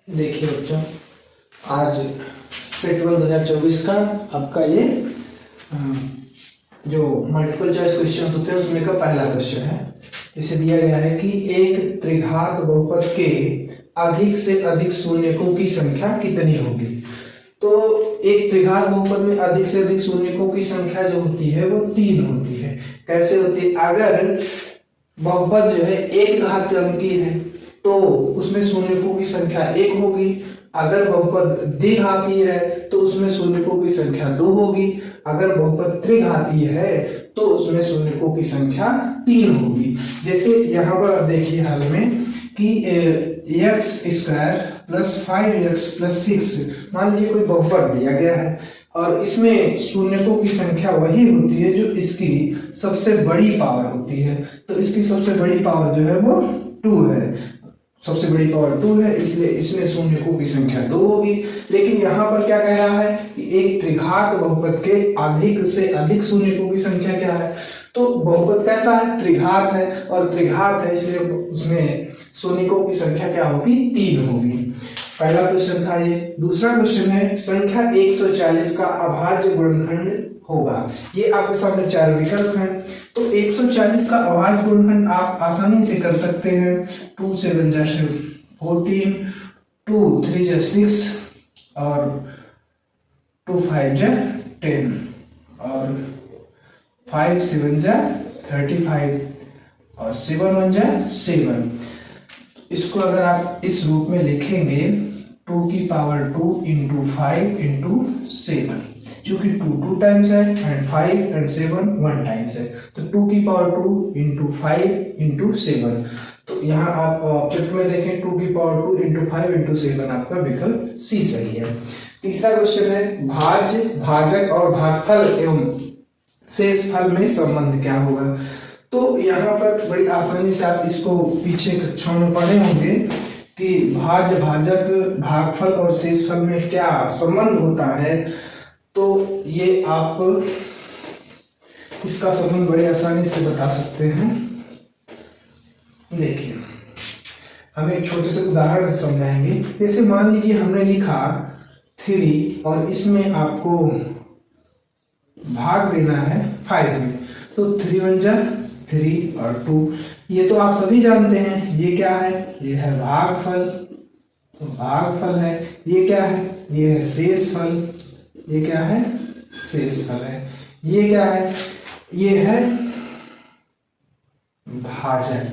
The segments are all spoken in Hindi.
देखिए बच्चों, आज सेट 1 2024 का आपका ये जो मल्टीपल चॉइस क्वेश्चन होते हैं उसमें का पहला क्वेश्चन है। इसे दिया गया है कि एक त्रिघात बहुपद के अधिक से अधिक शून्यकों की संख्या कितनी होगी। तो एक त्रिघात बहुपद में अधिक से अधिक शून्यकों की संख्या जो होती है वो 3 होती है। कैसे होती है? अगर बहुपद जो है एक घात अंकी है तो उसमें शून्यकों की संख्या 1 होगी। अगर बहुपद द्विघातीय है तो उसमें शून्यकों की संख्या 2 होगी। अगर बहुपद त्रिघातीय है तो उसमें शून्यकों की संख्या 3 होगी। जैसे यहाँ पर आप देखिए हाल में कि x² + 5x + 6 मान लीजिए कोई बहुपद दिया गया है और इसमें शून्यकों की संख्या वही होती है जो इसकी सबसे बड़ी पावर होती है। तो इसकी सबसे बड़ी पावर जो है वो 2 है। सबसे बड़ी पावर 2 है, इसलिए इसमें शून्यकों की संख्या 2 होगी। लेकिन यहाँ पर क्या कह रहा है कि एक त्रिघात बहुपद के अधिक से अधिक शून्यकों की संख्या क्या है। तो बहुपद कैसा है? त्रिघात है, और त्रिघात है इसलिए उसमें शून्यकों की संख्या क्या होगी? 3 होगी। पहला क्वेश्चन था ये। दूसरा क्वेश्चन है संख्या 140 का अभाज्य गुणनखंड होगा। ये आपके सामने 4 विकल्प हैं। तो 140 का अभाज्य गुणनखंड आप आसानी से कर सकते हैं। 2 7 जा 14, 2 3 6 और 2 5 जा 10 और 5 7 जा 35 और 7 1 जा 7। इसको अगर आप इस रूप में लिखेंगे 2 की पावर 2 × 5 × 7, क्योंकि 2 टाइम्स है एंड 5 एंड 7 1 टाइम्स है, तो 2 की पावर 2 × 5 × 7। तो यहाँ आप ऑब्जेक्ट में देखें 2 की पावर 2 × 5 × 7 आपका विकल्प सी सही है। तीसरा क्वेश्चन है भाज्य, भाजक और भागफल एवं शेषफल में संबंध क्या होगा। तो यहाँ पर बड़ी आसानी से आप इसको पीछे कक्षाओं में पढ़े होंगे कि भाज्य, भाजक, भागफल और शेषफल में क्या संबंध होता है। तो ये आप इसका संबंध बड़े आसानी से बता सकते हैं। देखिए, हम एक छोटे से उदाहरण से समझाएंगे। जैसे मान लीजिए हमने लिखा 3 और इसमें आपको भाग देना है 5 में, तो 3 1 जा 3 और 2, ये तो आप सभी जानते हैं। ये क्या है? ये है भागफल, तो भागफल है। ये क्या है? ये है शेषफल। ये क्या है? शेषफल है। ये क्या है? ये है भाजक,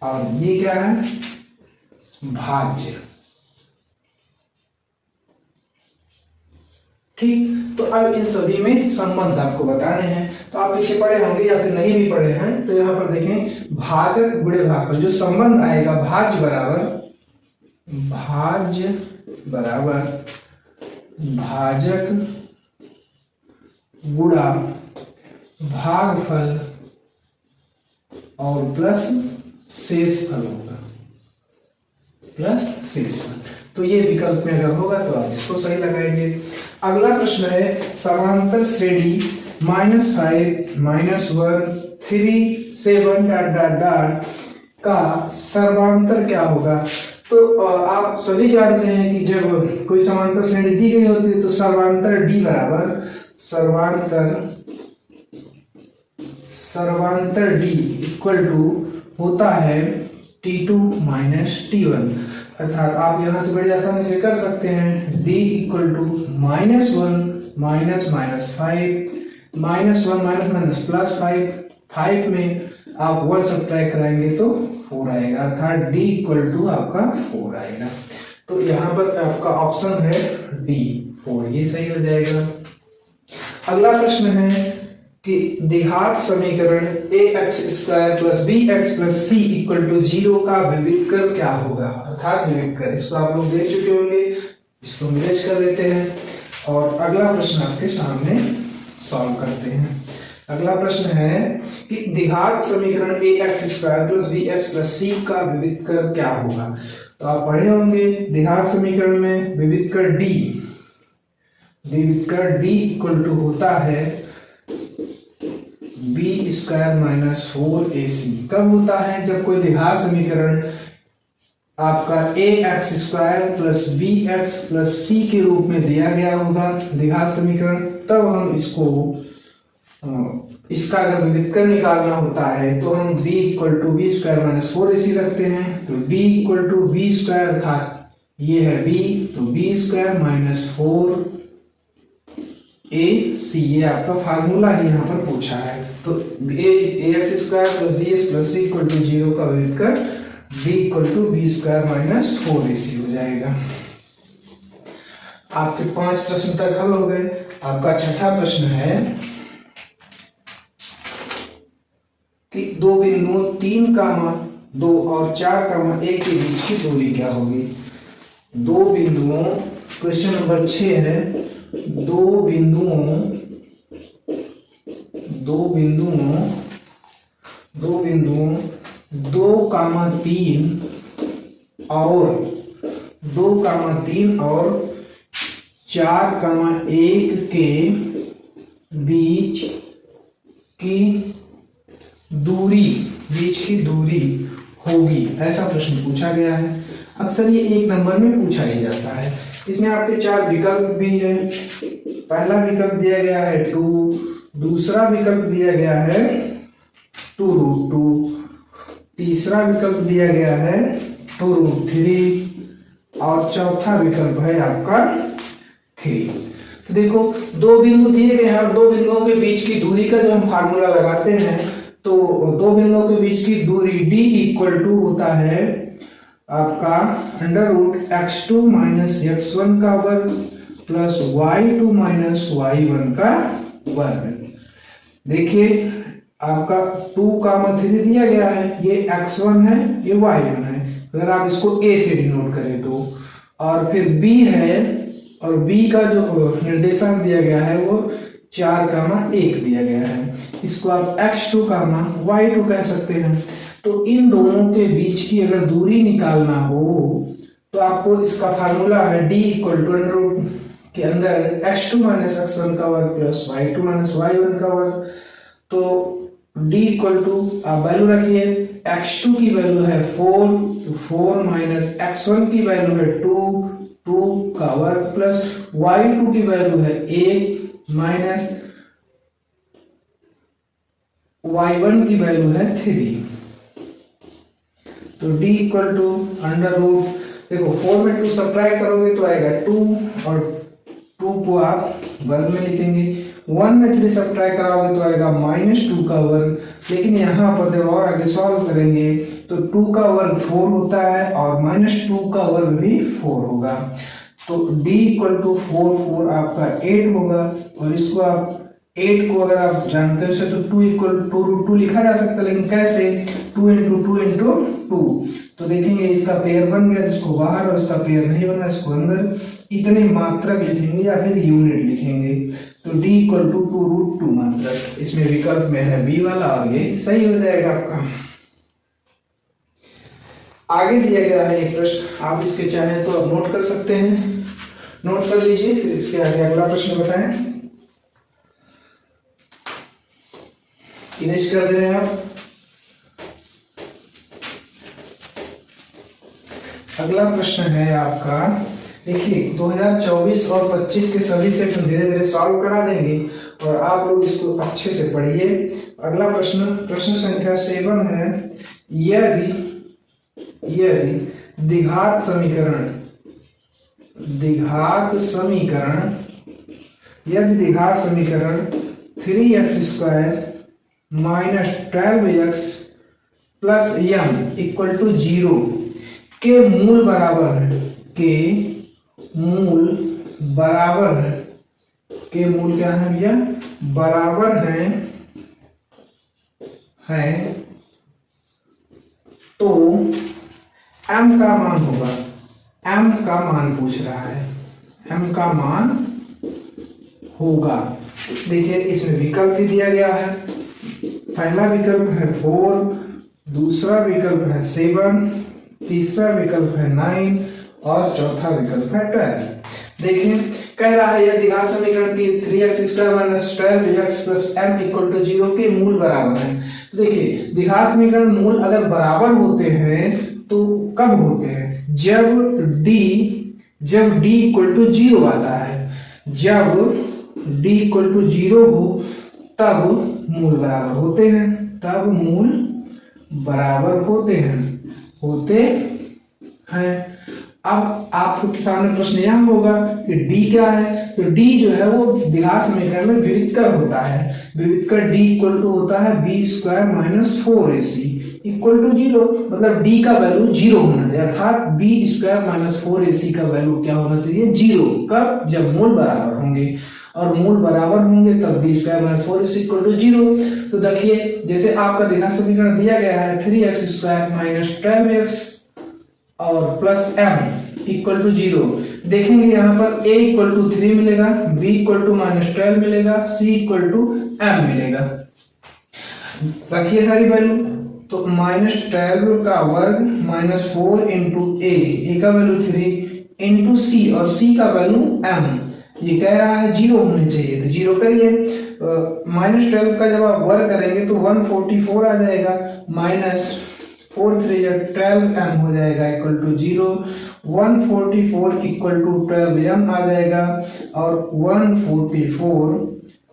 और ये क्या है? भाज्य। ठीक, तो अब इन सभी में संबंध आपको बताने हैं। तो आप पीछे पढ़े होंगे या फिर नहीं भी पढ़े हैं, तो यहाँ पर देखें भाजक गुणे भागफल, जो संबंध आएगा भाज्य बराबर भाजक गुणा भागफल और प्लस शेषफल होगा, प्लस शेषफल। तो ये विकल्प में अगर होगा तो आप इसको सही लगाएंगे। अगला प्रश्न है समांतर श्रेणी -5 -1 3 7 ... का सर्वांतर क्या होगा। तो आप सभी जानते हैं कि जब कोई समांतर श्रेणी दी गई होती है तो सर्वांतर D बराबर सर्वांतर D इक्वल टू होता है T2 - T1। अर्थात आप यहाँ से बड़ी आसानी से कर सकते हैं D इक्वल टू -1 - -5 5 में आप 1 सब्ट्रैक्ट कराएंगे तो 4 आएगा, अर्थात D इक्वल टू आपका 4 आएगा। तो यहाँ पर आपका ऑप्शन है D 4, ये सही हो जाएगा। अगला प्रश्न है कि द्विघात समीकरण ax² + bx + c = 0 का विविधकर क्या होगा। अर्थात विविधकर, इसको आप लोग देख चुके होंगे, इसको मिलेज कर देते हैं और अगला प्रश्न आपके सामने सॉल्व करते हैं। अगला प्रश्न है कि द्विघात समीकरण ax² + bx + c का विविधकर क्या होगा। तो आप पढ़े होंगे द्विघात समीकरण में विविधकर D इक्वल टू होता है b² - 4ac। कब होता है? जब कोई द्विघात समीकरण आपका a x square plus b x plus c के रूप में दिया गया होगा द्विघात समीकरण, तब हम इसको इसका अगर विविधकर निकालना होता है तो हम b equal to B square minus 4ac रखते हैं। तो d equal to B square था, ये है b, तो बी स्क्वायर माइनस 4ac, ये आपका फार्मूला ही यहाँ पर पूछा है। तो a x square plus b x plus c equal to 0 का विविधकर d equal to B square minus 4ac हो जाएगा। आपके 5 प्रश्न तक हल हो गए। आपका छठा प्रश्न है कि दो बिंदुओं 3,2 और 4,1 के बीच की दूरी क्या होगी। दो बिंदुओं, क्वेश्चन नंबर 6 है, दो बिंदुओं 2,3 और 4,1 के बीच की दूरी होगी, ऐसा प्रश्न पूछा गया है। अक्सर ये 1 नंबर में पूछा ही जाता है। इसमें आपके 4 विकल्प भी हैं। पहला विकल्प दिया गया है 2, दूसरा विकल्प दिया गया है 2√2, तीसरा विकल्प दिया गया है 2√3 और चौथा विकल्प है आपका 3। तो देखो, दो बिंदु दिए गए हैं और दो बिंदुओं के बीच की दूरी का जो हम फार्मूला लगाते हैं, तो दो बिंदुओं के बीच की दूरी d इक्वल टू होता है आपका √x2 माइनस x1 का वर्ग प्लस y2 माइनस y1 का वर्ग। देखिए, आपका 2,3 दिया गया है, ये x1 है, ये y1 है। अगर आप इसको a से डिनोट करें तो, और फिर b है, और b का जो निर्देशांक दिया गया है वो 4,1 दिया गया है। इसको आप x2, y2 कह सकते हैं। तो इन दोनों के बीच की अगर दूरी निकालना हो तो आपको इसका फार्मूला है d इक्वल टू √ के अंदर x2 माइनस x1 का वर्ग प्लस y2 माइनस y1 का वर्ग। तो d इक्वल टू आप वैल्यू रखिए, x2 की वैल्यू है 4, तो 4 माइनस x1 की वैल्यू है 2 का वर्ग प्लस y2 की वैल्यू है 1 माइनस y1 की वैल्यू है 3। तो d इक्वल टू √ देखो 4 में 2 सब्ट्रैक्ट करोगे तो आएगा 2 और 2 को आप वर्ग में लिखेंगे। 1 में 3 सब्ट्रैक्ट कराओगे तो आएगा -2 का वर्ग। लेकिन यहाँ पर जब और आगे सॉल्व करेंगे तो 2 का वर्ग 4 होता है और -2 का वर्ग भी 4 होगा। तो d इक्वल टू 4 आपका 8 होगा। और इसको आप 8 को अगर आप जानते हो तो 2 इक्वल टू √2 लिखा जा सकता है, लेकिन कैसे? 2 × 2 × 2। तो देखेंगे इसका पेयर बन गया, इसको बाहर, और इसका पेयर नहीं बना, इसको अंदर। इतने मात्रक लिखेंगे या फिर यूनिट लिखेंगे। तो d इक्वल टू 2√2 मात्रक, इसमें विकल्प में है b वाला, और ये सही हो जाएगा आपका। आगे दिया गया है एक प्रश्न, आप इसके चाहें तो आप नोट कर सकते हैं, नोट कर लीजिए, फिर इसके आगे अगला प्रश्न बताएं। इरेज कर दे रहे हैं आप। अगला प्रश्न है आपका, देखिए 2024 और 25 के सभी सेट हम धीरे धीरे सॉल्व करा देंगे और आप लोग इसको अच्छे से पढ़िए। अगला प्रश्न संख्या 7 है, यदि द्विघात समीकरण यदि द्विघात समीकरण 3x² minus 12x plus m equal to 0 के मूल बराबर है, के मूल क्या है भैया? बराबर है तो m का मान होगा। m का मान पूछ रहा है, m का मान होगा। देखिए इसमें विकल्प भी दिया गया है। पहला विकल्प है 4, दूसरा विकल्प है 7, तीसरा विकल्प है 9 और चौथा विकल्प है 12। देखिए कह रहा है यदि द्विघात समीकरण की 3x² minus 12x plus m equal to 0 के मूल बराबर है। देखिए द्विघात समीकरण मूल अगर बराबर होते हैं तो कब होते हैं? जब d इक्वल टू 0 आता है, जब d इक्वल टू 0 हो तब मूल बराबर होते हैं, अब आपके सामने प्रश्न यह होगा कि d क्या है। तो d जो है वो द्विघात समीकरण में विविधकर होता है। विविधकर d इक्वल टू होता है b square minus 4ac equal to 0, मतलब d का वैल्यू 0 होना चाहिए, अर्थात b स्क्वायर माइनस 4ac का वैल्यू क्या होना चाहिए, 0। कब? जब मूल बराबर होंगे, और मूल बराबर होंगे तब b square minus 4ac equal to 0। तो देखिए जैसे आपका द्विघात समीकरण दिया गया है 3x स्क्वायर माइनस 12x और प्लस m इक्वल टू 0, देखेंगे यहाँ पर a इक्वल टू 3 मिलेगा, b इक्वल टू माइनस 12 मिलेगा, c इक्वल टू m मिलेगा। रखिए सारी वैल्यू, तो माइनस 12 का वर्ग माइनस 4 इंटू a का वैल्यू 3 इंटू c, और c का वैल्यू m, ये कह रहा है 0 होने चाहिए तो 0 करिए। माइनस 12 का जब आप वर्ग करेंगे तो 144 आ जाएगा, माइनस 4 3 12m हो जाएगा equal to 0, 144 equal to 12m आ जाएगा, और 144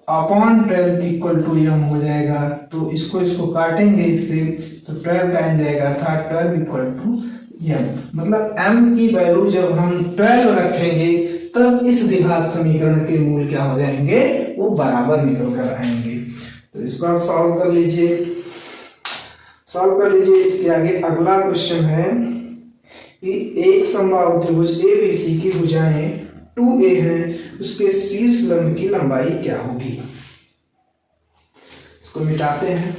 अपॉन 12 इक्वल टू m हो जाएगा। तो इसको काटेंगे इससे तो 12 टाइम जाएगा, अर्थात 12 इक्वल टू m, मतलब m की वैल्यू जब हम 12 रखेंगे तब इस द्विघात समीकरण के मूल क्या हो जाएंगे, वो बराबर निकल कर आएंगे। तो इसको आप सॉल्व कर लीजिए। इसके आगे अगला क्वेश्चन है कि एक समबाहु त्रिभुज ABC की भुजाएं 2a हैं, उसके शीर्ष लंब की लंबाई क्या होगी। इसको मिटाते हैं।